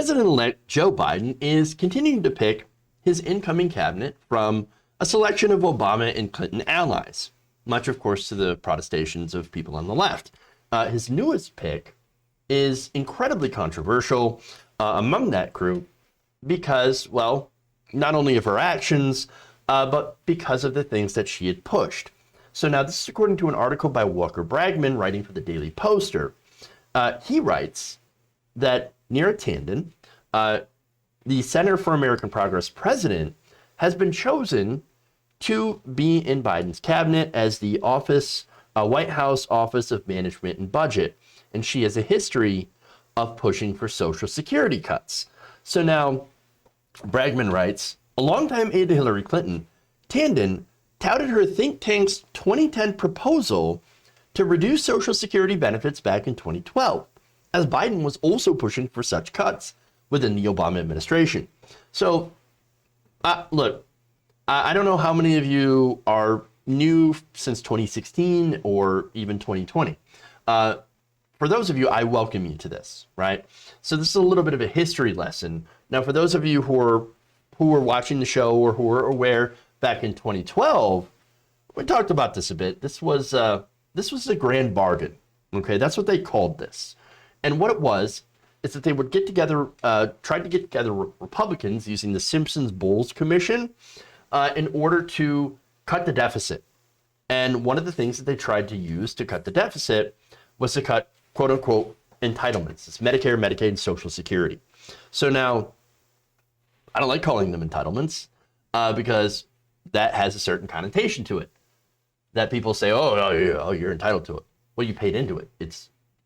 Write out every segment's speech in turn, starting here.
President-elect Joe Biden is continuing to pick his incoming cabinet from a selection of Obama and Clinton allies, much, of course, to the protestations of people on the left. His newest pick is incredibly controversial among that group because, well, not only of her actions, but because of the things that she had pushed. So now this is according to an article by Walker Bragman writing for the Daily Poster. He writes that Neera Tanden, the Center for American Progress president, has been chosen to be in Biden's cabinet as the White House Office of Management and Budget. And she has a history of pushing for Social Security cuts. So now, Bragman writes, a longtime aide to Hillary Clinton, Tanden touted her think tank's 2010 proposal to reduce Social Security benefits back in 2012, as Biden was also pushing for such cuts within the Obama administration. So, look, I don't know how many of you are new since 2016 or even 2020. For those of you, I welcome you to this, right? So this is a little bit of a history lesson. Now, for those of you who were watching the show or who are aware, back in 2012, we talked about this a bit. This was a grand bargain. Okay, that's what they called this. And what it was is that they would get together, tried to get together Republicans using the Simpson-Bowles Commission in order to cut the deficit. And one of the things that they tried to use to cut the deficit was to cut, quote unquote, entitlements. It's Medicare, Medicaid, and Social Security. So now, I don't like calling them entitlements because that has a certain connotation to it. That people say, oh, you're entitled to it. Well, you paid into it.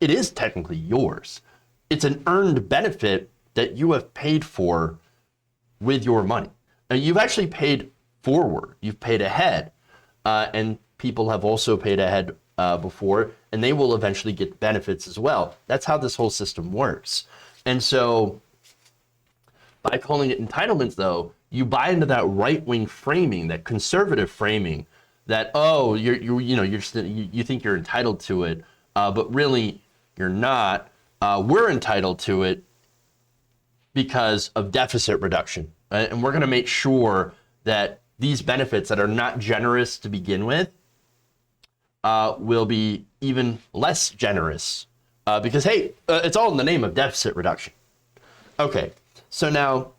It is technically yours. It's an earned benefit that you have paid for with your money. Now, you've actually paid forward. You've paid ahead. And people have also paid ahead before, and they will eventually get benefits as well. That's how this whole system works. And so by calling it entitlements, though, you buy into that right-wing framing, that conservative framing, that you think you're entitled to it, but really you're not. We're entitled to it because of deficit reduction, and we're going to make sure that these benefits that are not generous to begin with will be even less generous because, hey, it's all in the name of deficit reduction. Okay, so now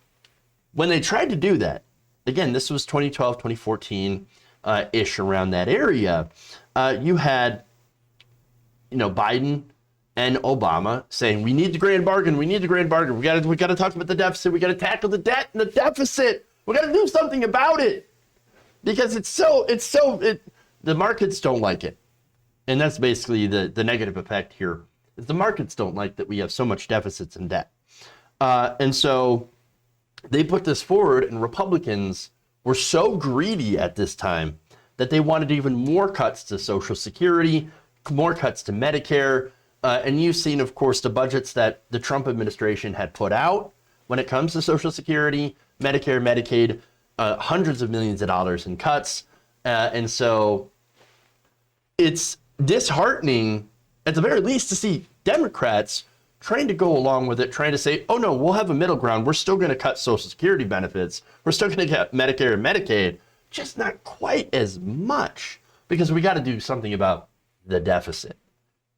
when they tried to do that, again, this was 2012, 2014 ish, around that area, you had, Biden and Obama saying, we need the grand bargain. We need the grand bargain. We got to talk about the deficit. We got to tackle the debt and the deficit. We got to do something about it because the markets don't like it. And that's basically the negative effect here is the markets don't like that we have so much deficits and debt. And so they put this forward, and Republicans were so greedy at this time that they wanted even more cuts to Social Security, more cuts to Medicare. And you've seen, of course, the budgets that the Trump administration had put out when it comes to Social Security, Medicare, Medicaid, hundreds of millions of dollars in cuts. And so it's disheartening, at the very least, to see Democrats trying to go along with it, trying to say, oh no, we'll have a middle ground. We're still going to cut Social Security benefits. We're still going to get Medicare and Medicaid, just not quite as much because we got to do something about the deficit.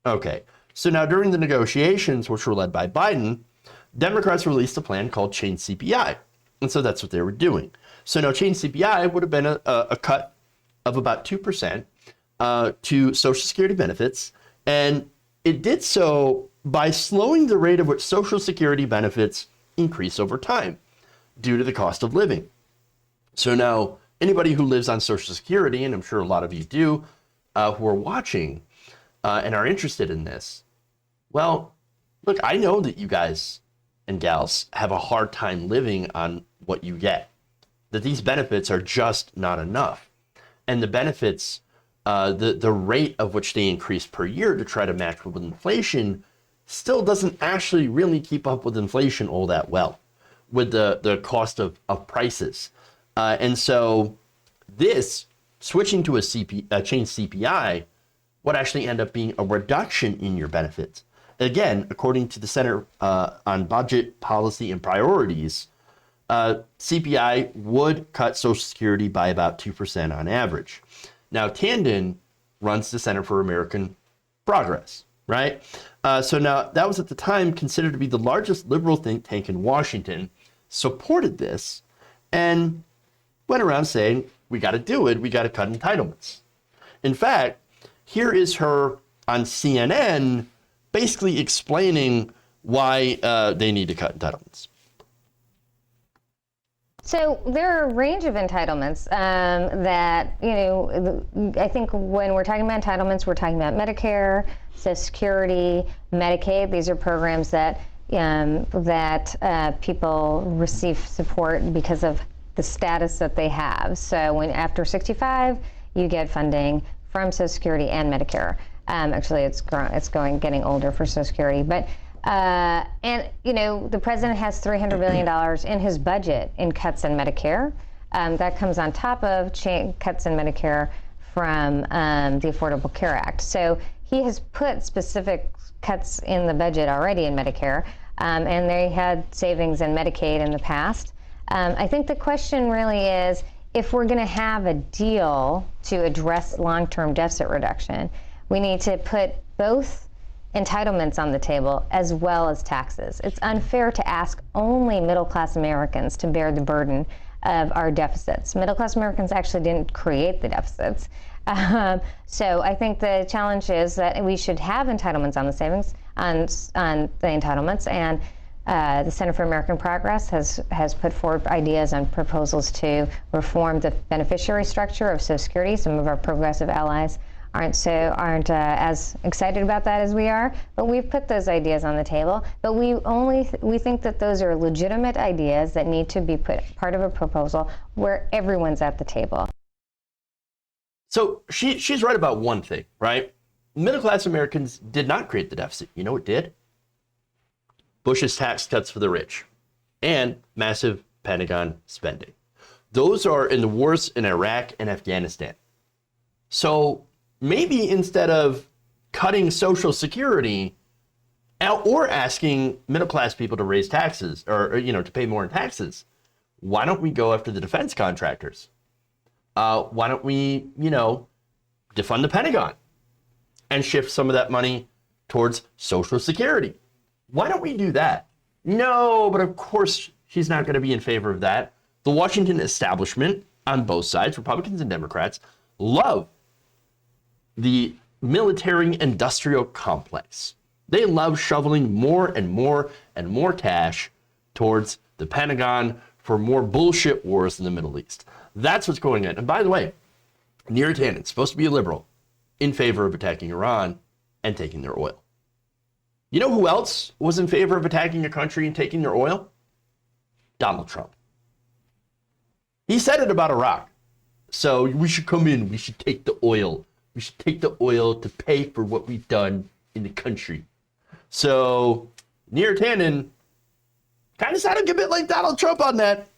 Okay, so now during the negotiations, which were led by Biden, Democrats released a plan called Change CPI. And so that's what they were doing. So now Change CPI would have been a cut of about 2% to Social Security benefits. And it did so by slowing the rate at which Social Security benefits increase over time due to the cost of living. So now anybody who lives on Social Security, and I'm sure a lot of you do, who are watching and are interested in this, well, look, I know that you guys and gals have a hard time living on what you get, that these benefits are just not enough. And the benefits, the rate of which they increase per year to try to match with inflation still doesn't actually really keep up with inflation all that well with the cost of prices. And so this, switching to a change CPI, would actually end up being a reduction in your benefits. again, according to the Center on Budget Policy and Priorities, CPI would cut Social Security by about 2% on average. Now, Tanden runs the Center for American Progress, right? So now that was at the time considered to be the largest liberal think tank in Washington, supported this, and went around saying, we got to do it, we got to cut entitlements. In fact, here is her on CNN basically explaining why they need to cut entitlements. So there are a range of entitlements that, I think when we're talking about entitlements, we're talking about Medicare, Social Security, Medicaid. These are programs that people receive support because of the status that they have. So when after 65, you get funding from Social Security and Medicare. Actually, it's getting older for Social Security, but. The president has $300 billion in his budget in cuts in Medicare. That comes on top of cuts in Medicare from the Affordable Care Act. So he has put specific cuts in the budget already in Medicare, and they had savings in Medicaid in the past. I think the question really is, if we're going to have a deal to address long-term deficit reduction, we need to put both entitlements on the table as well as taxes. It's unfair to ask only middle-class Americans to bear the burden of our deficits. Middle-class Americans actually didn't create the deficits. So I think the challenge is that we should have entitlements on the savings, on the entitlements, and the Center for American Progress has put forward ideas and proposals to reform the beneficiary structure of Social Security. Some of our progressive allies aren't as excited about that as we are, but we've put those ideas on the table. But we think that those are legitimate ideas that need to be put part of a proposal where everyone's at the table. So she's right about one thing, right? Middle-class Americans did not create the deficit. You know what did? Bush's tax cuts for the rich and massive Pentagon spending. Those are in the wars in Iraq and Afghanistan. So maybe instead of cutting Social Security or asking middle-class people to raise taxes or to pay more in taxes, why don't we go after the defense contractors? Why don't we, defund the Pentagon and shift some of that money towards Social Security? Why don't we do that? No, but of course she's not going to be in favor of that. The Washington establishment on both sides, Republicans and Democrats, love the military-industrial complex. They love shoveling more and more and more cash towards the Pentagon for more bullshit wars in the Middle East. That's what's going on. And by the way, Neera Tanden, supposed to be a liberal, in favor of attacking Iran and taking their oil. You know who else was in favor of attacking a country and taking their oil? Donald Trump. He said it about Iraq. So we should come in, we should take the oil. We should take the oil to pay for what we've done in the country. So Neera Tanden kind of sounded a bit like Donald Trump on that.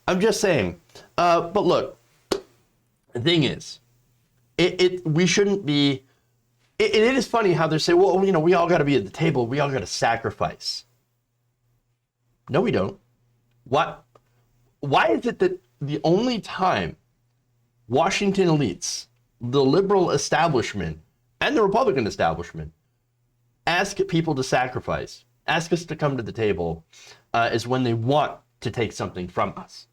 I'm just saying. But look, the thing is, we shouldn't be. It is funny how they say, well, we all got to be at the table. We all got to sacrifice. No, we don't. What? Why is it that the only time Washington elites, the liberal establishment, and the Republican establishment ask people to sacrifice, ask us to come to the table, is when they want to take something from us?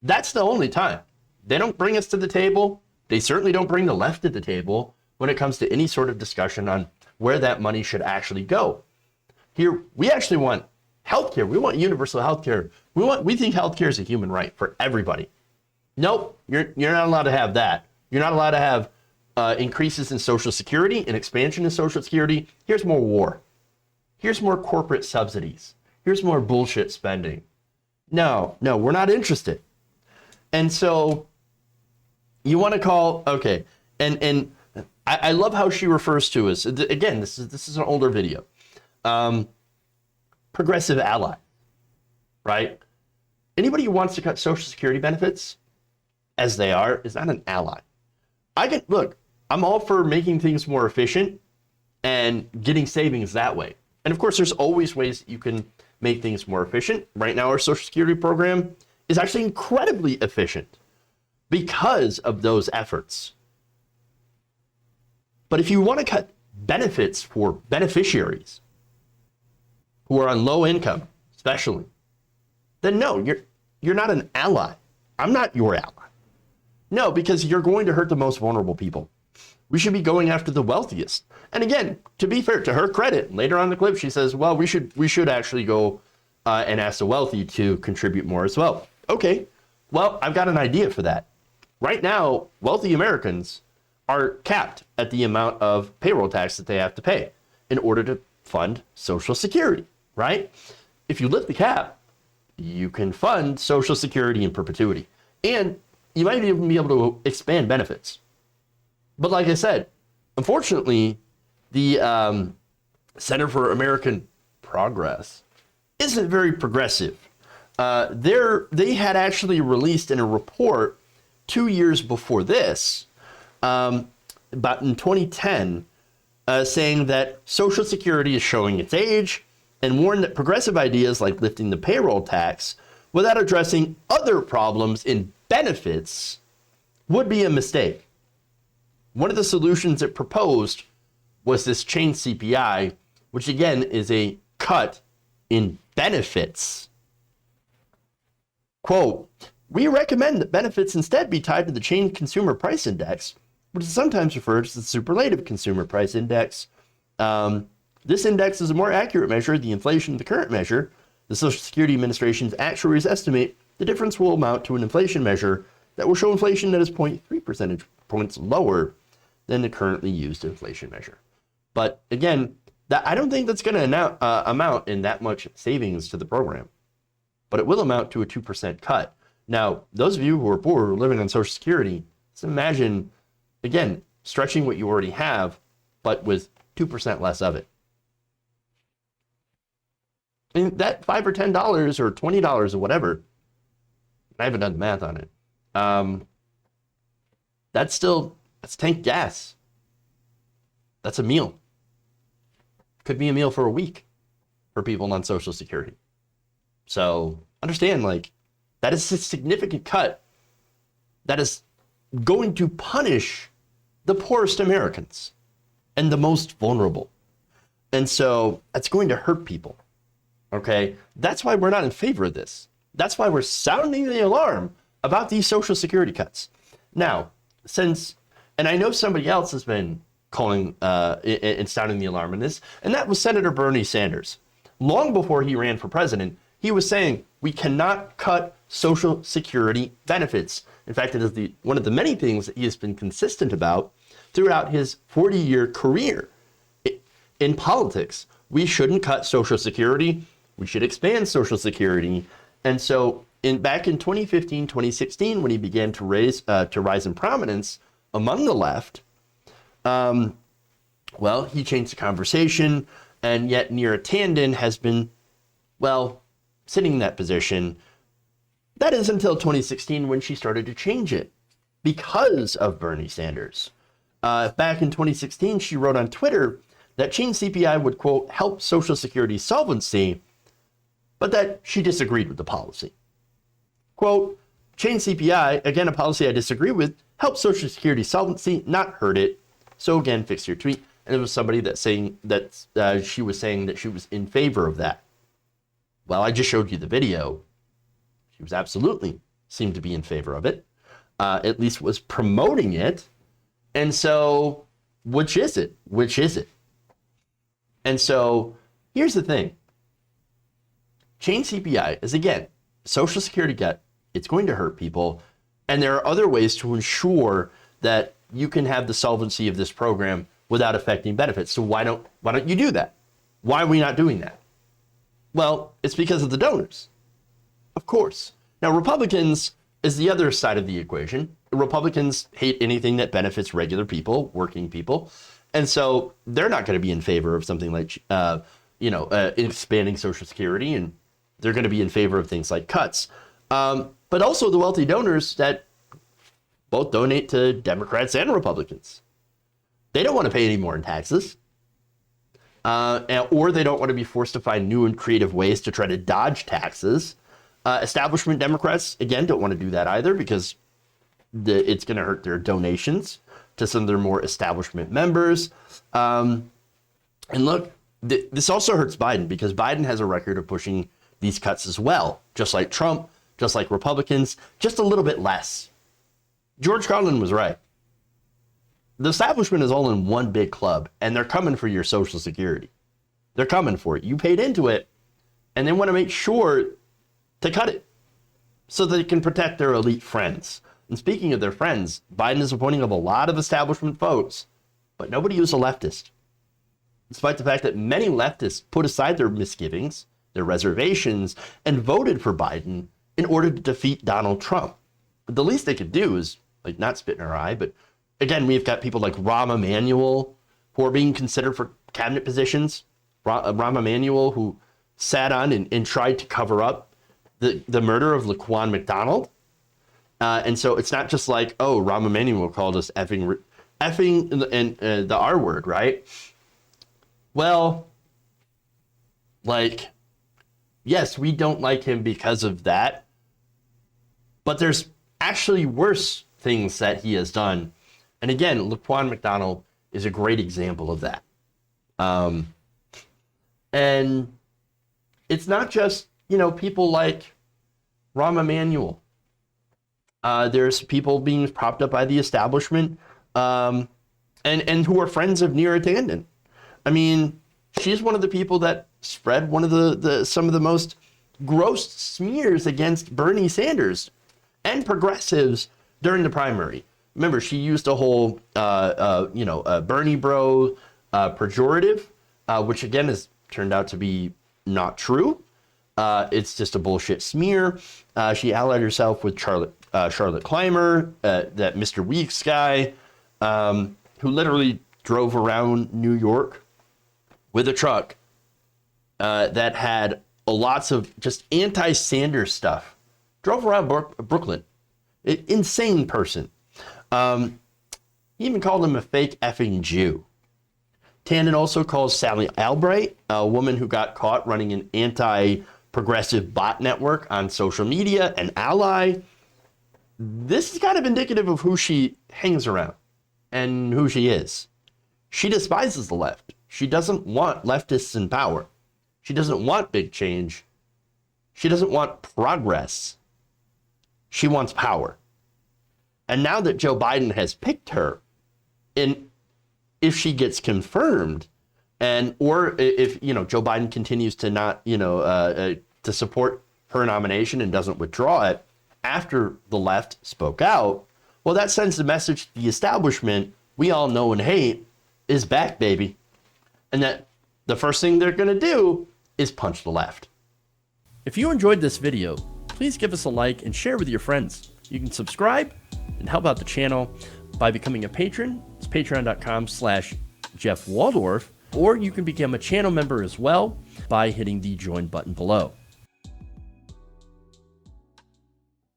That's the only time. They don't bring us to the table. They certainly don't bring the left to the table when it comes to any sort of discussion on where that money should actually go. Here, we actually want healthcare. We want universal healthcare. We think healthcare is a human right for everybody. Nope, you're not allowed to have that. You're not allowed to have increases in Social Security and expansion in Social Security. Here's more war. Here's more corporate subsidies. Here's more bullshit spending. No, we're not interested. And so you want to call, okay, and I love how she refers to us. Again, this is an older video. Progressive ally, right? Anybody who wants to cut Social Security benefits, as they are, is not an ally. Look, I'm all for making things more efficient and getting savings that way. And of course, there's always ways that you can make things more efficient. Right now, our Social Security program is actually incredibly efficient because of those efforts. But if you want to cut benefits for beneficiaries who are on low income, especially, then no, you're not an ally. I'm not your ally. No, because you're going to hurt the most vulnerable people. We should be going after the wealthiest. And again, to be fair, to her credit, later on in the clip, she says, well, we should actually go and ask the wealthy to contribute more as well. Okay, well, I've got an idea for that. Right now, wealthy Americans are capped at the amount of payroll tax that they have to pay in order to fund Social Security, right? If you lift the cap, you can fund Social Security in perpetuity. And you might even be able to expand benefits. But like I said, unfortunately, the Center for American Progress isn't very progressive. They had actually released in a report 2 years before this, about in 2010, saying that Social Security is showing its age and warned that progressive ideas like lifting the payroll tax without addressing other problems in benefits would be a mistake. One of the solutions it proposed was this chain CPI, which again is a cut in benefits. Quote, we recommend that benefits instead be tied to the chain consumer price index, which is sometimes referred to as the superlative consumer price index. This index is a more accurate measure of the inflation of the current measure. The Social Security Administration's actuaries estimate the difference will amount to an inflation measure that will show inflation that is 0.3 percentage points lower than the currently used inflation measure. But again, I don't think that's going to amount in that much savings to the program, but it will amount to a 2% cut. Now, those of you who are poor, who are living on Social Security, just imagine, again, stretching what you already have, but with 2% less of it. And that $5 or $10 or $20 or whatever, I haven't done the math on it. That's tank gas. That's a meal. Could be a meal for a week for people on Social Security. So understand, like, that is a significant cut that is going to punish the poorest Americans and the most vulnerable. And so it's going to hurt people. Okay? That's why we're not in favor of this. That's why we're sounding the alarm about these Social Security cuts. Now, and I know somebody else has been calling and sounding the alarm in this, and that was Senator Bernie Sanders. Long before he ran for president, he was saying we cannot cut Social Security benefits. In fact, it is one of the many things that he has been consistent about throughout his 40-year career in politics. We shouldn't cut Social Security. We should expand Social Security. And so back in 2015, 2016, when he began to rise in prominence among the left, well, he changed the conversation, and yet Neera Tanden has been, well, sitting in that position. That is until 2016 when she started to change it because of Bernie Sanders. Back in 2016, she wrote on Twitter that chain CPI would, quote, help Social Security solvency, but that she disagreed with the policy. Quote, chain CPI, again, a policy I disagree with, helps Social Security solvency, not hurt it. So again, fix your tweet. And it was somebody that she was saying that she was in favor of that. Well, I just showed you the video. She was absolutely seemed to be in favor of it, at least was promoting it. And so, which is it? Which is it? And so, here's the thing. Chain CPI is, again, Social Security cut. It's going to hurt people. And there are other ways to ensure that you can have the solvency of this program without affecting benefits. So why don't you do that? Why are we not doing that? Well, it's because of the donors. Of course. Now, Republicans is the other side of the equation. Republicans hate anything that benefits regular people, working people. And so they're not going to be in favor of something like, expanding Social Security, and they're going to be in favor of things like cuts. But also the wealthy donors that both donate to Democrats and Republicans. They don't want to pay any more in taxes. or they don't want to be forced to find new and creative ways to try to dodge taxes. Establishment Democrats, again, don't want to do that either because it's going to hurt their donations to some of their more establishment members. And look, this also hurts Biden because Biden has a record of pushing these cuts as well, just like Trump, just like Republicans, just a little bit less. George Carlin was right. The establishment is all in one big club, and they're coming for your Social Security. They're coming for it. You paid into it, and they want to make sure to cut it so they can protect their elite friends. And speaking of their friends, Biden is appointing of a lot of establishment folks, but nobody who's a leftist. Despite the fact that many leftists put aside their misgivings, their reservations, and voted for Biden in order to defeat Donald Trump. The least they could do is like not spit in our eye, but again, we've got people like Rahm Emanuel who are being considered for cabinet positions. Rahm Emanuel, who sat on and tried to cover up the murder of Laquan McDonald. And so it's not just like, oh, Rahm Emanuel called us effing and the R word, right? Well, like, yes, we don't like him because of that, but there's actually worse things that he has done. And again, Laquan McDonald is a great example of that. And it's not just, people like Rahm Emanuel. There's people being propped up by the establishment and who are friends of Neera Tanden. I mean, she's one of the people that spread one of the some of the most gross smears against Bernie Sanders and progressives during the primary. Remember, she used a whole, Bernie bro pejorative, which again has turned out to be not true. It's just a bullshit smear. She allied herself with Charlotte Clymer, that Mr. Weeks guy, who literally drove around New York with a truck that had lots of just anti-Sanders stuff. Drove around Brooklyn. Insane person. He even called him a fake effing Jew. Tanden also calls Sally Albright, a woman who got caught running an anti-progressive bot network on social media, an ally. This is kind of indicative of who she hangs around and who she is. She despises the left. She doesn't want leftists in power. She doesn't want big change. She doesn't want progress. She wants power. And now that Joe Biden has picked her, and if she gets confirmed, or if Joe Biden continues to not to support her nomination and doesn't withdraw it after the left spoke out, well, that sends the message to the establishment we all know and hate is back, baby, and that the first thing they're going to do is punch the left. If you enjoyed this video, please give us a like and share with your friends. You can subscribe and help out the channel by becoming a patron. It's patreon.com/Jeff Waldorf, or you can become a channel member as well by hitting the join button below.